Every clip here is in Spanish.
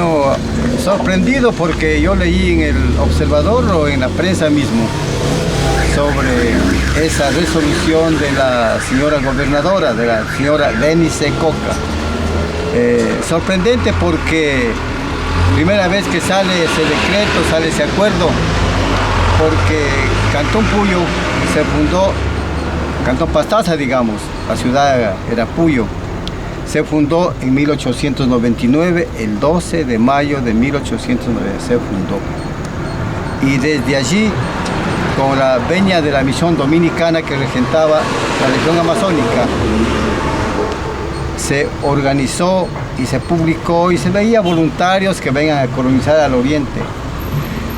Bueno, sorprendido porque yo leí en el Observador o en la prensa mismo sobre esa resolución de la señora gobernadora, de la señora Denise Coca. Sorprendente porque primera vez que sale ese decreto, sale ese acuerdo, porque Cantón Puyo se fundó, Cantón Pastaza digamos, la ciudad era Puyo. Se fundó en 1899, el 12 de mayo de 1809 se fundó. Y desde allí, con la veña de la misión dominicana que regentaba la región amazónica, se organizó y se publicó y se veía voluntarios que vengan a colonizar al oriente.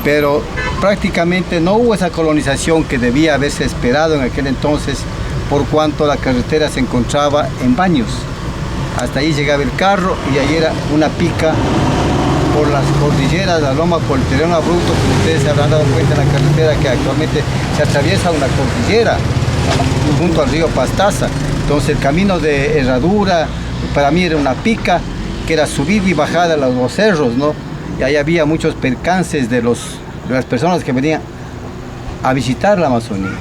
Pero prácticamente no hubo esa colonización que debía haberse esperado en aquel entonces, por cuanto la carretera se encontraba en Baños. Hasta ahí llegaba el carro y ahí era una pica por las cordilleras, la loma, por el terreno abrupto, que ustedes se habrán dado cuenta en la carretera que actualmente se atraviesa una cordillera junto al río Pastaza. Entonces el camino de herradura para mí era una pica que era subida y bajada a los cerros, ¿no? Y ahí había muchos percances de las personas que venían a visitar la Amazonía.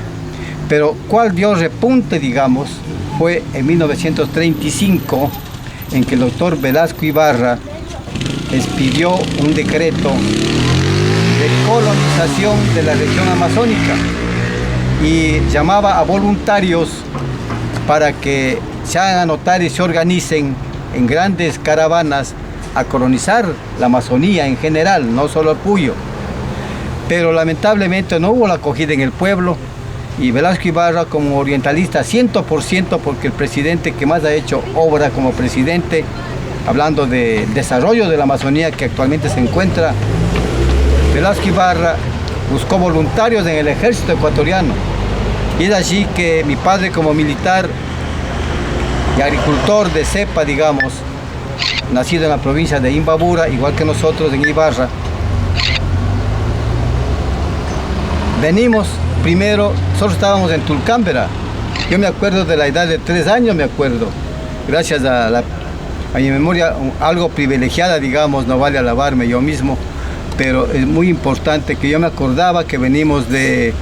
Pero cuál dio repunte, digamos, fue en 1935, en que el doctor Velasco Ibarra expidió un decreto de colonización de la región amazónica y llamaba a voluntarios para que se hagan notar y se organicen en grandes caravanas a colonizar la Amazonía en general, no solo el Puyo. Pero lamentablemente no hubo la acogida en el pueblo. Y Velasco Ibarra como orientalista 100%, porque el presidente que más ha hecho obra como presidente, hablando de desarrollo de la Amazonía que actualmente se encuentra, Velasco Ibarra buscó voluntarios en el ejército ecuatoriano. Y es allí que mi padre como militar y agricultor de cepa, digamos, nacido en la provincia de Imbabura, igual que nosotros en Ibarra, venimos. Primero, nosotros estábamos en Tulcámbera. Yo me acuerdo de la edad de 3 años, me acuerdo. Gracias a mi memoria, algo privilegiada, digamos, no vale alabarme yo mismo, pero es muy importante que yo me acordaba que venimos de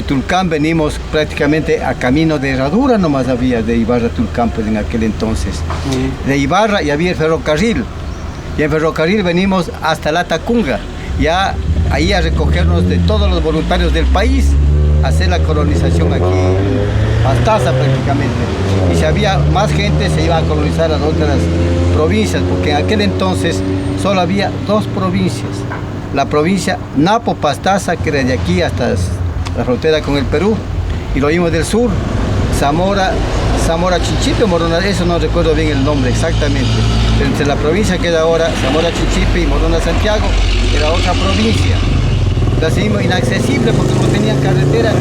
Tulcán, venimos prácticamente a camino de herradura, nomás había de Ibarra a Tulcán, pues en aquel entonces. De Ibarra y había el ferrocarril. Y en ferrocarril venimos hasta La Tacunga, ya ahí a recogernos de todos los voluntarios del país, hacer la colonización aquí en Pastaza prácticamente. Y si había más gente se iba a colonizar a otras provincias, porque en aquel entonces solo había 2 provincias. La provincia Napo Pastaza, que era de aquí hasta la frontera con el Perú, y lo vimos del sur, Zamora Chinchipe, Morona, eso no recuerdo bien el nombre exactamente. Pero entre la provincia que era ahora Zamora Chinchipe y Morona Santiago, era otra provincia. La seguimos inaccesible porque no tenían carretera ni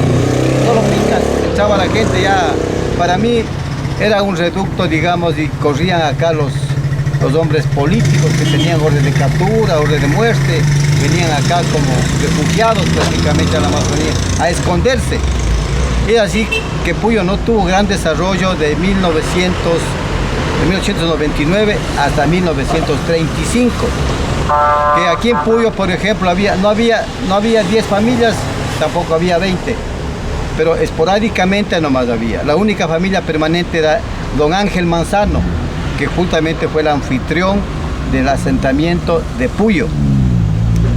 solo picas, entraba la gente ya. Para mí era un reducto, digamos, y corrían acá los hombres políticos que tenían orden de captura, orden de muerte, venían acá como refugiados prácticamente a la Amazonía, a esconderse. Y así que Puyo no tuvo gran desarrollo de 1899 hasta 1935. Que aquí en Puyo, por ejemplo, no había 10 familias, tampoco había 20, pero esporádicamente nomás había. La única familia permanente era don Ángel Manzano, que justamente fue el anfitrión del asentamiento de Puyo,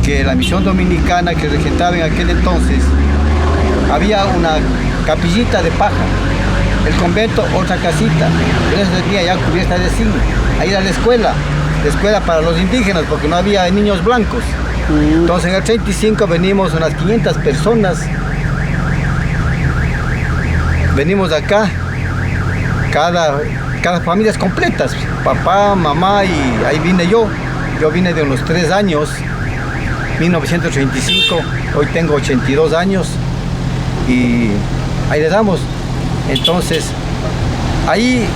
que la misión dominicana que regentaba en aquel entonces, había una capillita de paja, el convento otra casita, pero eso tenía ya cubierta de zinc. Ahí era la escuela para los indígenas, porque no había niños blancos. Entonces en el 35 venimos unas 500 personas, venimos de acá, cada familias completas, papá, mamá, y ahí vine yo vine de unos 3 años, 1935, hoy tengo 82 años, y ahí le damos. Entonces, ahí,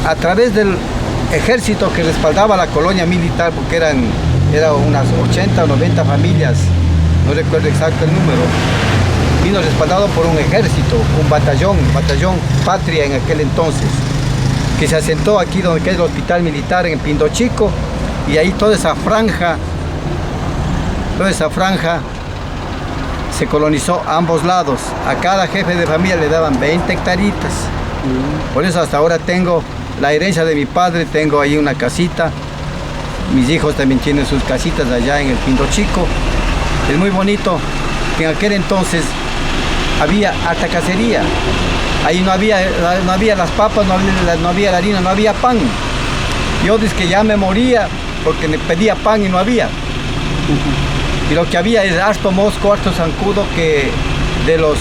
a través del ejército que respaldaba la colonia militar, porque eran unas 80 o 90 familias, no recuerdo exacto el número, vino respaldado por un ejército, un batallón Patria en aquel entonces, que se asentó aquí donde queda el hospital militar en Pindo Chico, y ahí toda esa franja se colonizó a ambos lados. A cada jefe de familia le daban 20 hectaritas. Por eso hasta ahora tengo la herencia de mi padre, tengo ahí una casita. Mis hijos también tienen sus casitas allá en el Pindo Chico. Es muy bonito que en aquel entonces había harta cacería. Ahí no había las papas, no había la harina, no había pan. Yo desde que ya me moría porque me pedía pan y no había. Y lo que había es harto mosco, harto zancudo, que de los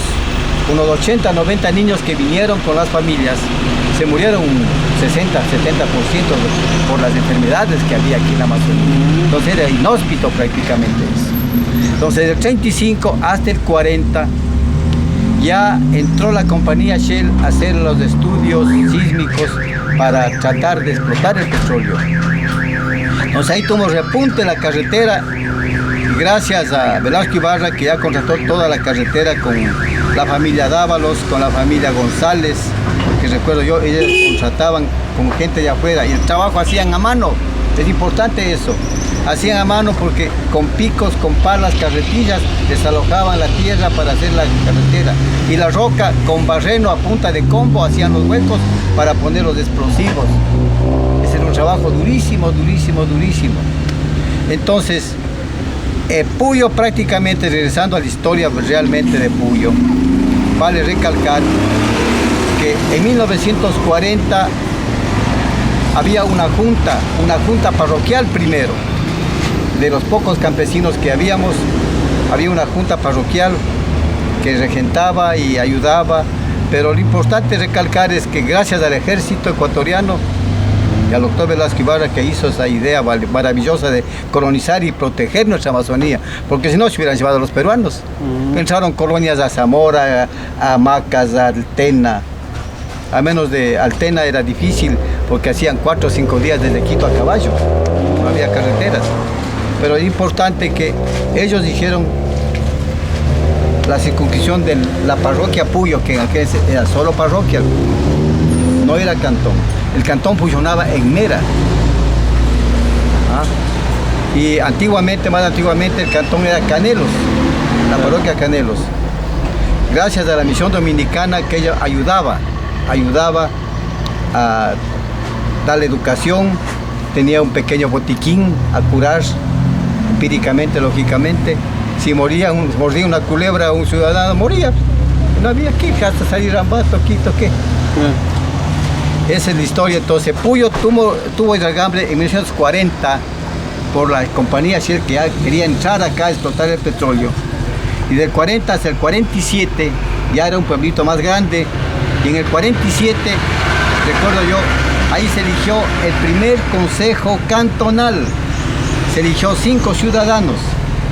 unos 80, 90 niños que vinieron con las familias, se murieron un 60, 70% por las enfermedades que había aquí en la Amazonía. Entonces era inhóspito prácticamente eso. Entonces del 35 hasta el 40 ya entró la compañía Shell a hacer los estudios sísmicos para tratar de explotar el petróleo. Entonces ahí tuvo repunte la carretera, y gracias a Velasco Ibarra, que ya contrató toda la carretera con la familia Dávalos, con la familia González, que recuerdo yo, ellos contrataban con gente de afuera y el trabajo hacían a mano. Es importante eso, hacían a mano porque con picos, con palas, carretillas desalojaban la tierra para hacer la carretera, y la roca con barreno a punta de combo hacían los huecos para poner los explosivos. Ese era un trabajo durísimo, durísimo, durísimo. Entonces Puyo, prácticamente regresando a la historia realmente de Puyo, vale recalcar que en 1940 había una junta parroquial primero. De los pocos campesinos que habíamos, había una junta parroquial que regentaba y ayudaba, pero lo importante recalcar es que gracias al ejército ecuatoriano y al doctor Velasco Ibarra, que hizo esa idea maravillosa de colonizar y proteger nuestra Amazonía, porque si no se hubieran llevado a los peruanos. Entraron colonias a Zamora, a Macas, a Altena. A menos de Altena era difícil porque hacían 4 o 5 días desde Quito a caballo, no había carreteras. Pero es importante que ellos hicieron la circunscripción de la parroquia Puyo, que en aquel era solo parroquia, no era cantón. El cantón funcionaba en Mera. Y antiguamente, más antiguamente, el cantón era Canelos, la parroquia Canelos. Gracias a la misión dominicana, que ella ayudaba a darle educación, tenía un pequeño botiquín a curar empíricamente, lógicamente. Si mordía una culebra, un ciudadano moría. No había que hasta salir Rambato, Quito, ¿qué? Esa es la historia. Entonces Puyo tuvo el regambre en 1940 por la compañía Shell, que ya quería entrar acá a explotar el petróleo. Y del 40 hasta el 47 ya era un pueblito más grande. Y en el 47, recuerdo yo, ahí se eligió el primer consejo cantonal. Se eligió 5 ciudadanos.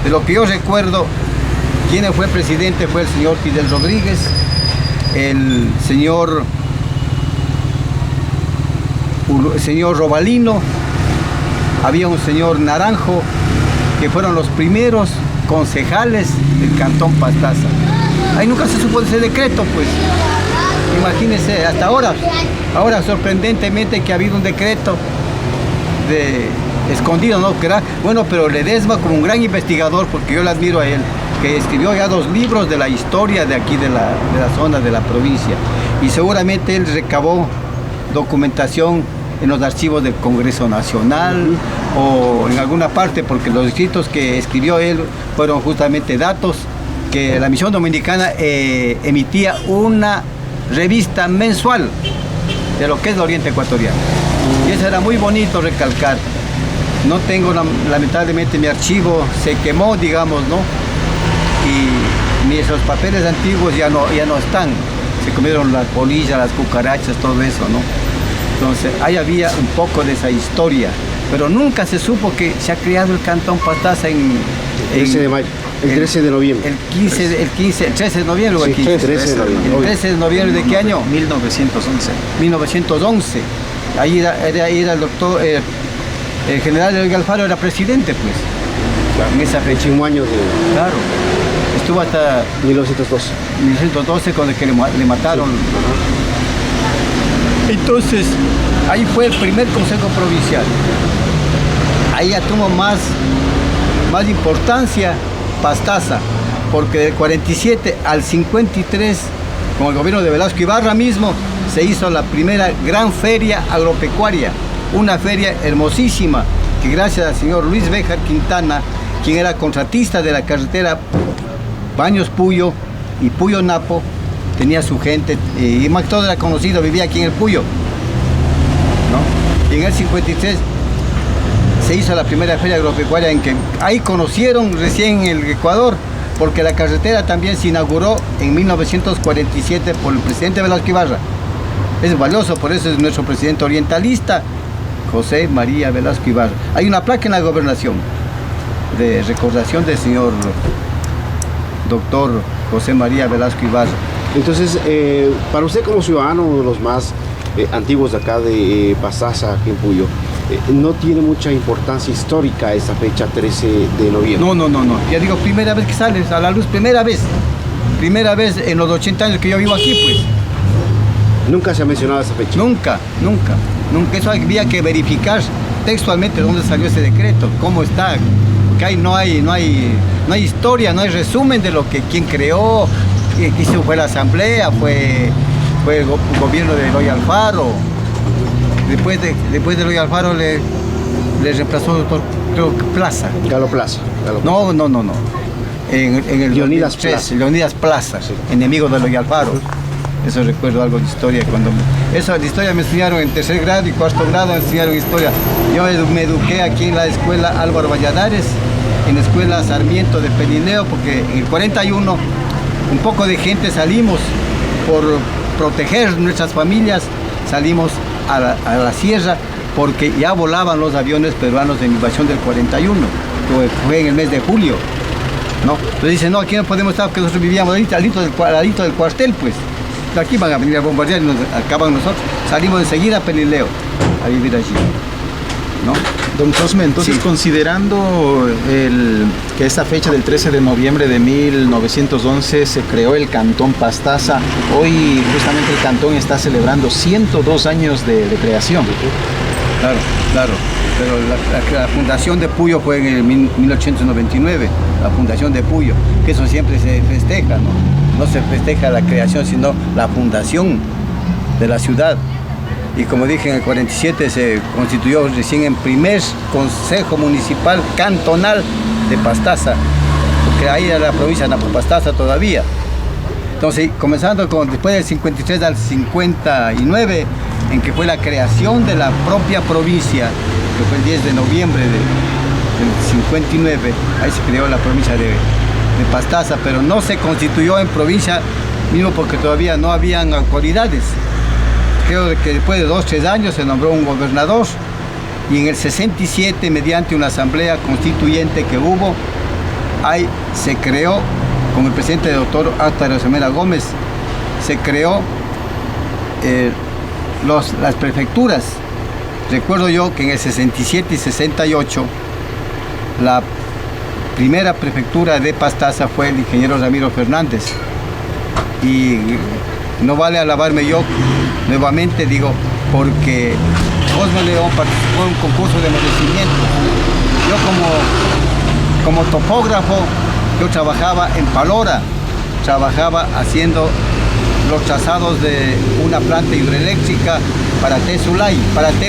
De lo que yo recuerdo, quien fue presidente fue el señor Fidel Rodríguez, el señor Robalino, había un señor Naranjo, que fueron los primeros concejales del cantón Pastaza. Ahí nunca se supo de ese decreto, pues. Imagínense, hasta ahora sorprendentemente que ha habido un decreto escondido, ¿no? Bueno, pero Ledesma, como un gran investigador, porque yo le admiro a él, que escribió ya 2 libros de la historia de aquí de la zona de la provincia, y seguramente él recabó documentación en los archivos del Congreso Nacional o en alguna parte, porque los escritos que escribió él fueron justamente datos que la misión dominicana emitía una revista mensual de lo que es el Oriente Ecuatoriano. Y eso era muy bonito recalcar. No tengo, lamentablemente, mi archivo se quemó, digamos, ¿no? Y esos papeles antiguos ya no están. Se comieron las polillas, las cucarachas, todo eso, ¿no? Entonces, ahí había un poco de esa historia, pero nunca se supo que se ha creado el cantón Pastaza el 13 de mayo, el 13 de noviembre. El 13 de noviembre o el 15. 13 de noviembre. ¿El 13 de noviembre de qué año? 1911. 1911. Ahí era el doctor, el general del Alfaro era presidente, pues. Claro. En esa fecha. Un año de... Claro. Estuvo hasta 1912. 1912 con el que le mataron. Sí. Entonces, ahí fue el primer consejo provincial. ahí ya tuvo más importancia Pastaza, porque del 47 al 53, con el gobierno de Velasco Ibarra mismo, se hizo la primera gran feria agropecuaria, una feria hermosísima, que gracias al señor Luis Béjar Quintana, quien era contratista de la carretera Baños Puyo y Puyo Napo, tenía su gente, y más todo era conocido, vivía aquí en el Puyo, ¿no? Y en el 53 se hizo la primera feria agropecuaria, en que ahí conocieron recién el Ecuador, porque la carretera también se inauguró en 1947 por el presidente Velasco Ibarra. Es valioso, por eso es nuestro presidente orientalista, José María Velasco Ibarra. Hay una placa en la gobernación de recordación del señor doctor José María Velasco Ibarra. Entonces, para usted como ciudadano, uno de los más antiguos de acá de Pastaza, aquí en Puyo, no tiene mucha importancia histórica esa fecha 13 de noviembre. No. Ya digo, primera vez que sale a la luz, primera vez en los 80 años que yo vivo aquí, pues. Nunca se ha mencionado esa fecha. Nunca. Eso había que verificar textualmente dónde salió ese decreto, cómo está. Porque ahí no hay historia, no hay resumen de lo que quién creó, quién fue la asamblea, fue el gobierno de Eloy Alfaro. Después de Eloy Alfaro le reemplazó el doctor, creo que Plaza. Galo Plaza. No. En el Leonidas 2003, Plaza. Leonidas Plaza, sí. Enemigo de Eloy Alfaro. Eso recuerdo algo de historia. Eso de historia me enseñaron en tercer grado y cuarto grado, me enseñaron historia. Yo me eduqué aquí en la escuela Álvaro Valladares, en la escuela Sarmiento de Pelineo, porque en el 41 un poco de gente salimos por proteger nuestras familias, salimos a la sierra porque ya volaban los aviones peruanos de invasión del 41, que fue en el mes de julio, ¿no? Entonces dicen, no, aquí no podemos estar porque nosotros vivíamos al lito del cuartel, pues. Aquí van a venir a bombardear y nos acaban nosotros. Salimos enseguida a Pelileo a vivir allí, ¿no? Don Cosme, entonces sí, considerando que esta fecha del 13 de noviembre de 1911 se creó el Cantón Pastaza, hoy justamente el cantón está celebrando 102 años de creación. Claro, pero la fundación de Puyo fue en el 1899, la fundación de Puyo, que eso siempre se festeja, no se festeja la creación, sino la fundación de la ciudad. Y como dije, en el 47 se constituyó recién en primer Consejo Municipal Cantonal de Pastaza, porque ahí era la provincia de Napo Pastaza todavía. Entonces, comenzando después del 53 al 59, en que fue la creación de la propia provincia, que fue el 10 de noviembre del 59, ahí se creó la provincia de Pastaza, pero no se constituyó en provincia, mismo porque todavía no habían autoridades. Creo que después de 2 o 3 años se nombró un gobernador, y en el 67, mediante una asamblea constituyente que hubo, ahí se creó, con el presidente doctor Álvaro Semena Gómez, se creó las prefecturas. Recuerdo yo que en el 67 y 68, la primera prefectura de Pastaza fue el ingeniero Ramiro Fernández, y no vale alabarme yo nuevamente, digo, porque Cosme León participó en un concurso de merecimiento. Yo como topógrafo, yo trabajaba en Palora, trabajaba haciendo los trazados de una planta hidroeléctrica para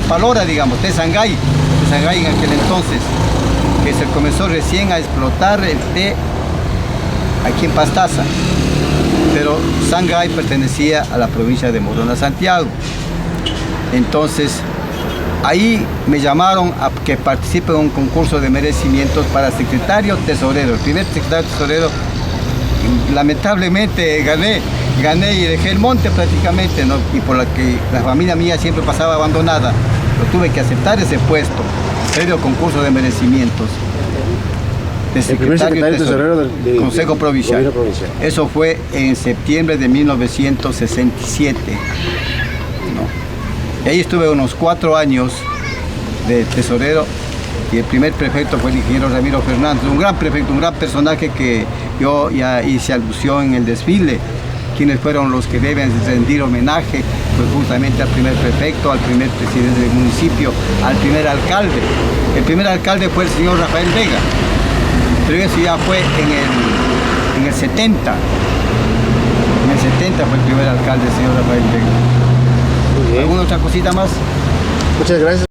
Palora, digamos, Sangay en aquel entonces, que se comenzó recién a explotar el té aquí en Pastaza. Pero Sangay pertenecía a la provincia de Morona, Santiago. Entonces, ahí me llamaron a que participe en un concurso de merecimientos para secretario tesorero. El primer secretario tesorero, lamentablemente gané y dejé el monte prácticamente, ¿no? Y por la que la familia mía siempre pasaba abandonada, pero tuve que aceptar ese puesto, previo concurso de merecimientos. De secretario tesorero del Consejo Provincial. Eso fue en septiembre de 1967, ¿no? Y ahí estuve unos 4 años de tesorero, y el primer prefecto fue el ingeniero Ramiro Fernández, un gran prefecto, un gran personaje que yo ya hice alusión en el desfile, quienes fueron los que deben rendir homenaje, pues justamente al primer prefecto, al primer presidente del municipio, al primer alcalde. El primer alcalde fue el señor Rafael Vega, pero eso ya fue en el 70. En el 70 fue el primer alcalde, el señor Rafael Vega. Muy bien. ¿Alguna otra cosita más? Muchas gracias.